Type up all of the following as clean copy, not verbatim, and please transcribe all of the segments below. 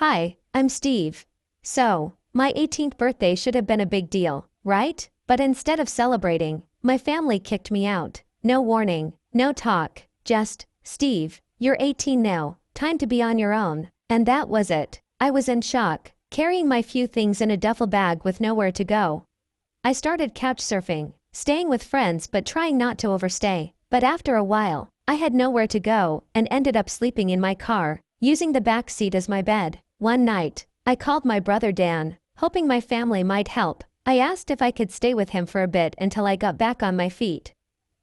Hi, I'm Steve. So, my 18th birthday should have been a big deal, right? But instead of celebrating, my family kicked me out. No warning, no talk, just, Steve, you're 18 now, time to be on your own. And that was it. I was in shock, carrying my few things in a duffel bag with nowhere to go. I started couch surfing, staying with friends but trying not to overstay. But after a while, I had nowhere to go and ended up sleeping in my car, using the back seat as my bed. One night, I called my brother Dan, hoping my family might help. I asked if I could stay with him for a bit until I got back on my feet.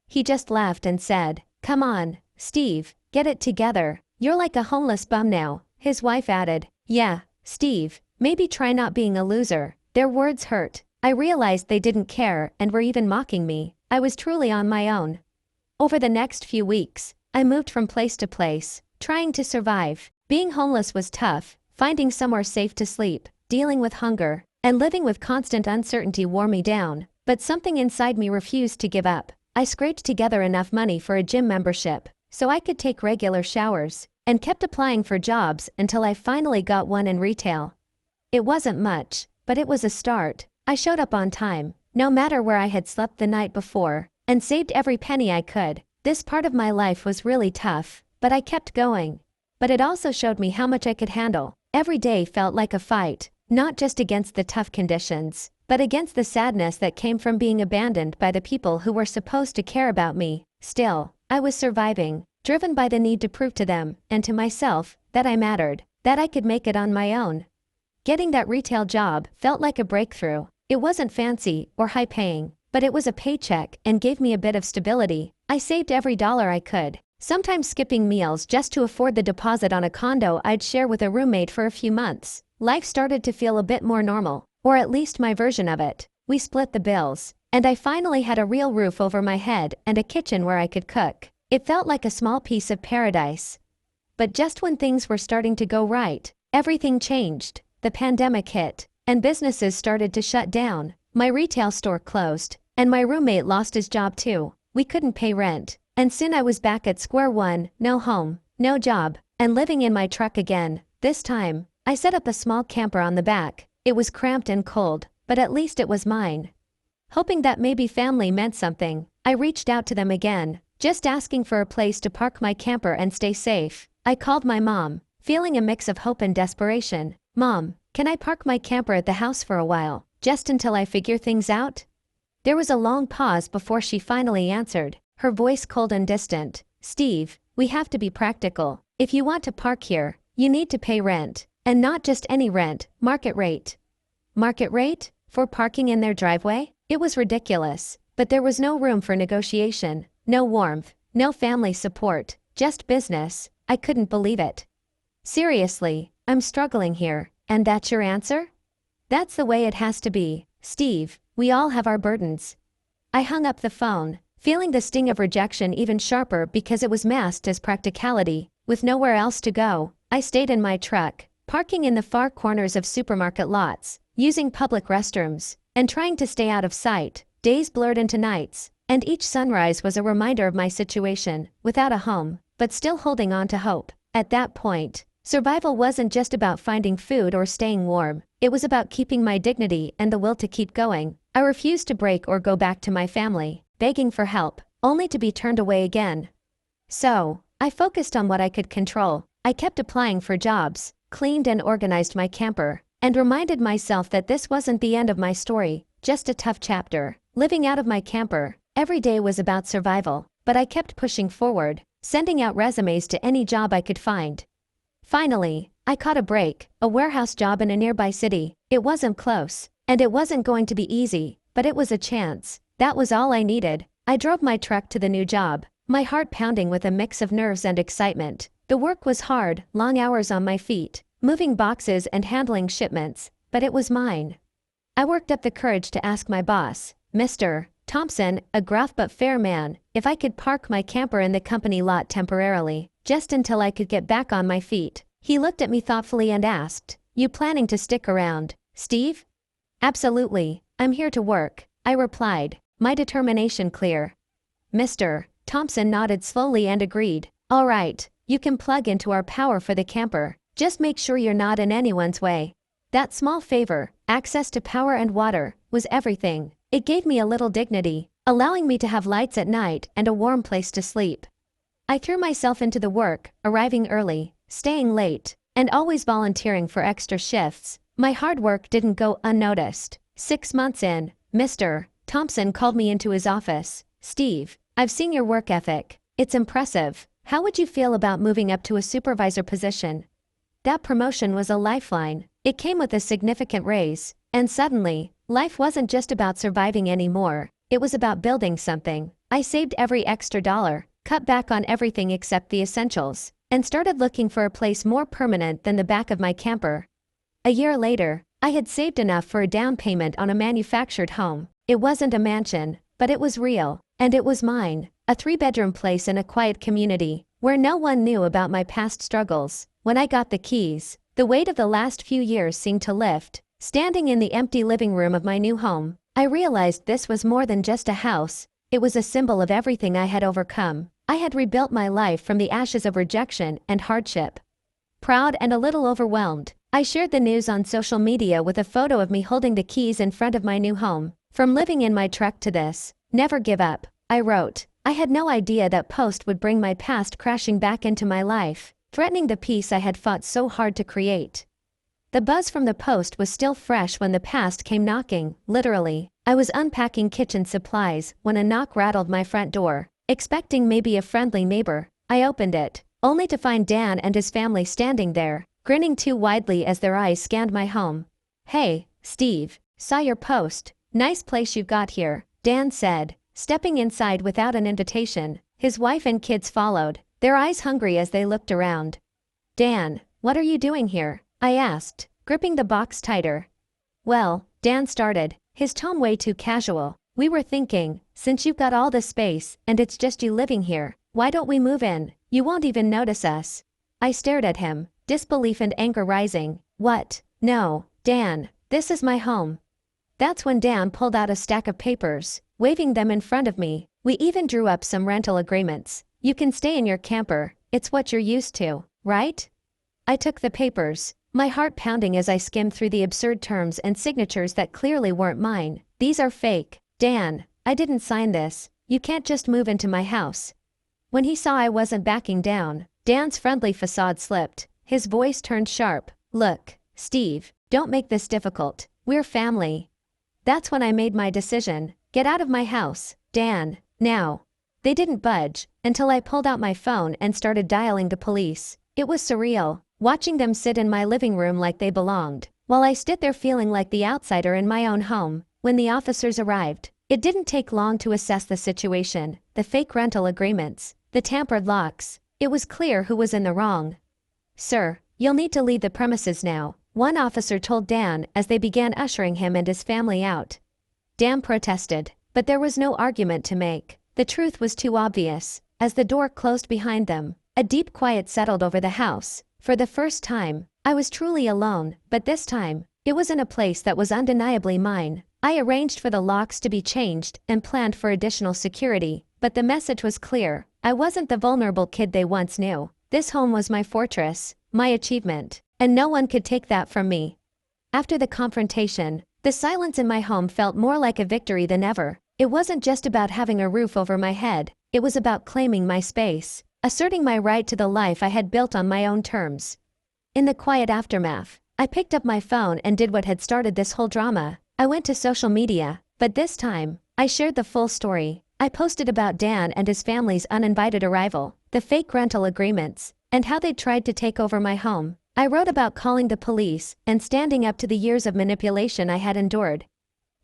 He just laughed and said, "Come on, Steve, get it together. You're like a homeless bum now." His wife added, "Yeah, Steve, maybe try not being a loser." Their words hurt. I realized they didn't care and were even mocking me. I was truly on my own. Over the next few weeks, I moved from place to place, trying to survive. Being homeless was tough, finding somewhere safe to sleep, dealing with hunger, and living with constant uncertainty wore me down, but something inside me refused to give up. I scraped together enough money for a gym membership, so I could take regular showers, and kept applying for jobs until I finally got one in retail. It wasn't much, but it was a start. I showed up on time, no matter where I had slept the night before, and saved every penny I could. This part of my life was really tough, but I kept going. But it also showed me how much I could handle. Every day felt like a fight, not just against the tough conditions, but against the sadness that came from being abandoned by the people who were supposed to care about me. Still, I was surviving, driven by the need to prove to them, and to myself, that I mattered, that I could make it on my own. Getting that retail job felt like a breakthrough. It wasn't fancy or high-paying, but it was a paycheck and gave me a bit of stability. I saved every dollar I could, sometimes skipping meals just to afford the deposit on a condo I'd share with a roommate for a few months. Life started to feel a bit more normal, or at least my version of it. We split the bills, and I finally had a real roof over my head and a kitchen where I could cook. It felt like a small piece of paradise. But just when things were starting to go right, everything changed. The pandemic hit, and businesses started to shut down. My retail store closed, and my roommate lost his job too. We couldn't pay rent, and soon I was back at square one, no home, no job, and living in my truck again. This time, I set up a small camper on the back. It was cramped and cold, but at least it was mine. Hoping that maybe family meant something, I reached out to them again, just asking for a place to park my camper and stay safe. I called my mom, feeling a mix of hope and desperation. "Mom, can I park my camper at the house for a while, just until I figure things out?" There was a long pause before she finally answered, her voice cold and distant. "Steve, we have to be practical. If you want to park here, you need to pay rent, and not just any rent, market rate." Market rate? For parking in their driveway? It was ridiculous, but there was no room for negotiation, no warmth, no family support, just business. I couldn't believe it. "Seriously, I'm struggling here, and that's your answer?" "That's the way it has to be, Steve. We all have our burdens." I hung up the phone, feeling the sting of rejection even sharper because it was masked as practicality. With nowhere else to go, I stayed in my truck, parking in the far corners of supermarket lots, using public restrooms, and trying to stay out of sight. Days blurred into nights, and each sunrise was a reminder of my situation, without a home, but still holding on to hope. At that point, survival wasn't just about finding food or staying warm. It was about keeping my dignity and the will to keep going. I refused to break or go back to my family, begging for help, only to be turned away again. So, I focused on what I could control. I kept applying for jobs, cleaned and organized my camper, and reminded myself that this wasn't the end of my story, just a tough chapter. Living out of my camper, every day was about survival, but I kept pushing forward, sending out resumes to any job I could find. Finally, I caught a break, a warehouse job in a nearby city. It wasn't close, and it wasn't going to be easy, but it was a chance. That was all I needed. I drove my truck to the new job, my heart pounding with a mix of nerves and excitement. The work was hard, long hours on my feet, moving boxes and handling shipments, but it was mine. I worked up the courage to ask my boss, Mr. Thompson, a gruff but fair man, if I could park my camper in the company lot temporarily, just until I could get back on my feet. He looked at me thoughtfully and asked, "You planning to stick around, Steve?" "Absolutely, I'm here to work," I replied, my determination clear. Mr. Thompson nodded slowly and agreed. "All right, you can plug into our power for the camper. Just make sure you're not in anyone's way. That small favor, access to power and water, was everything. It gave me a little dignity, allowing me to have lights at night and a warm place to sleep. I threw myself into the work, arriving early, staying late, and always volunteering for extra shifts. My hard work didn't go unnoticed. 6 months in, Mr. Thompson called me into his office. "Steve, I've seen your work ethic. It's impressive. How would you feel about moving up to a supervisor position?" That promotion was a lifeline. It came with a significant raise, and suddenly, life wasn't just about surviving anymore. It was about building something. I saved every extra dollar, cut back on everything except the essentials, and started looking for a place more permanent than the back of my camper. A year later, I had saved enough for a down payment on a manufactured home. It wasn't a mansion, but it was real, and it was mine. A 3-bedroom place in a quiet community, where no one knew about my past struggles. When I got the keys, the weight of the last few years seemed to lift. Standing in the empty living room of my new home, I realized this was more than just a house. It was a symbol of everything I had overcome. I had rebuilt my life from the ashes of rejection and hardship. Proud and a little overwhelmed, I shared the news on social media with a photo of me holding the keys in front of my new home. "From living in my truck to this, never give up," I wrote. I had no idea that post would bring my past crashing back into my life, threatening the peace I had fought so hard to create. The buzz from the post was still fresh when the past came knocking, literally. I was unpacking kitchen supplies when a knock rattled my front door. Expecting maybe a friendly neighbor, I opened it, only to find Dan and his family standing there, grinning too widely as their eyes scanned my home. "Hey, Steve, saw your post. Nice place you've got here," Dan said, stepping inside without an invitation. His wife and kids followed, their eyes hungry as they looked around. "Dan, what are you doing here?" I asked, gripping the box tighter. "Well," Dan started, his tone way too casual, "we were thinking, since you've got all this space and it's just you living here, why don't we move in? You won't even notice us." I stared at him, disbelief and anger rising. "What? No, Dan, this is my home." That's when Dan pulled out a stack of papers, waving them in front of me. "We even drew up some rental agreements. You can stay in your camper, it's what you're used to, right?" I took the papers, my heart pounding as I skimmed through the absurd terms and signatures that clearly weren't mine. "These are fake. Dan, I didn't sign this. You can't just move into my house." When he saw I wasn't backing down, Dan's friendly facade slipped. His voice turned sharp. "Look, Steve, don't make this difficult. We're family." That's when I made my decision. "Get out of my house, Dan, now." They didn't budge until I pulled out my phone and started dialing the police. It was surreal, watching them sit in my living room like they belonged, while I stood there feeling like the outsider in my own home. When the officers arrived, it didn't take long to assess the situation: the fake rental agreements, the tampered locks. It was clear who was in the wrong. "Sir, you'll need to leave the premises now," one officer told Dan as they began ushering him and his family out. Dan protested, but there was no argument to make. The truth was too obvious. As the door closed behind them, a deep quiet settled over the house. For the first time, I was truly alone, but this time, it was in a place that was undeniably mine. I arranged for the locks to be changed and planned for additional security, but the message was clear: I wasn't the vulnerable kid they once knew. This home was my fortress, my achievement, and no one could take that from me. After the confrontation, the silence in my home felt more like a victory than ever. It wasn't just about having a roof over my head, it was about claiming my space, asserting my right to the life I had built on my own terms. In the quiet aftermath, I picked up my phone and did what had started this whole drama. I went to social media, but this time, I shared the full story. I posted about Dan and his family's uninvited arrival, the fake rental agreements, and how they tried to take over my home. I wrote about calling the police and standing up to the years of manipulation I had endured.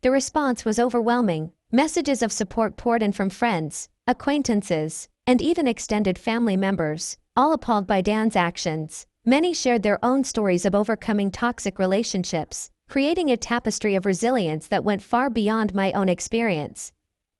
The response was overwhelming. Messages of support poured in from friends, acquaintances, and even extended family members, all appalled by Dan's actions. Many shared their own stories of overcoming toxic relationships, creating a tapestry of resilience that went far beyond my own experience.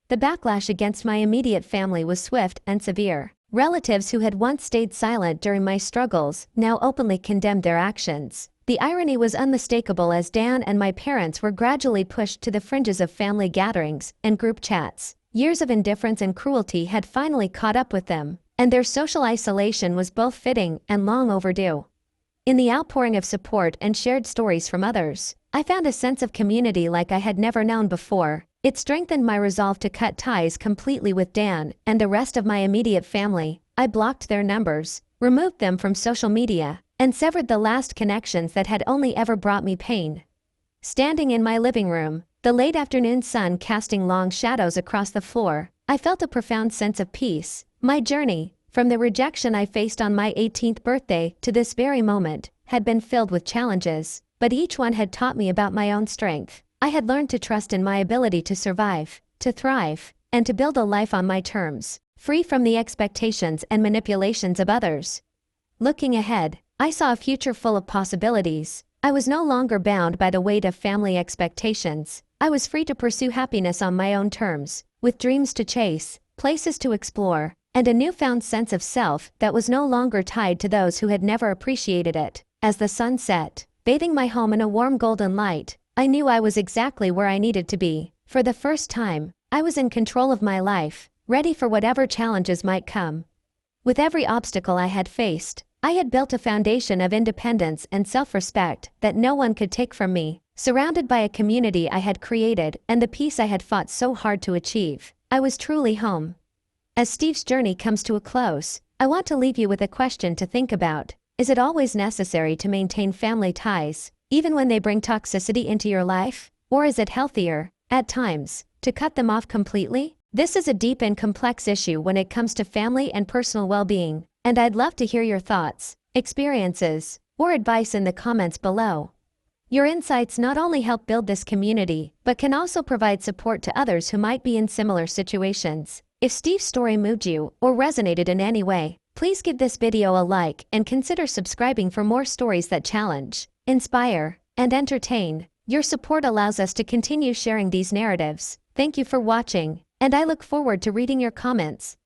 The backlash against my immediate family was swift and severe. Relatives who had once stayed silent during my struggles now openly condemned their actions. The irony was unmistakable as Dan and my parents were gradually pushed to the fringes of family gatherings and group chats. Years of indifference and cruelty had finally caught up with them, and their social isolation was both fitting and long overdue. In the outpouring of support and shared stories from others, I found a sense of community like I had never known before. It strengthened my resolve to cut ties completely with Dan and the rest of my immediate family. I blocked their numbers, removed them from social media, and severed the last connections that had only ever brought me pain. Standing in my living room, the late afternoon sun casting long shadows across the floor, I felt a profound sense of peace. My journey, from the rejection I faced on my 18th birthday to this very moment, had been filled with challenges, but each one had taught me about my own strength. I had learned to trust in my ability to survive, to thrive, and to build a life on my terms, free from the expectations and manipulations of others. Looking ahead, I saw a future full of possibilities. I was no longer bound by the weight of family expectations. I was free to pursue happiness on my own terms, with dreams to chase, places to explore, and a newfound sense of self that was no longer tied to those who had never appreciated it. As the sun set, bathing my home in a warm golden light, I knew I was exactly where I needed to be. For the first time, I was in control of my life, ready for whatever challenges might come. With every obstacle I had faced, I had built a foundation of independence and self-respect that no one could take from me. Surrounded by a community I had created and the peace I had fought so hard to achieve, I was truly home. As Steve's journey comes to a close, I want to leave you with a question to think about. Is it always necessary to maintain family ties, even when they bring toxicity into your life? Or is it healthier, at times, to cut them off completely? This is a deep and complex issue when it comes to family and personal well-being, and I'd love to hear your thoughts, experiences, or advice in the comments below. Your insights not only help build this community, but can also provide support to others who might be in similar situations. If Steve's story moved you or resonated in any way, please give this video a like and consider subscribing for more stories that challenge, inspire, and entertain. Your support allows us to continue sharing these narratives. Thank you for watching, and I look forward to reading your comments.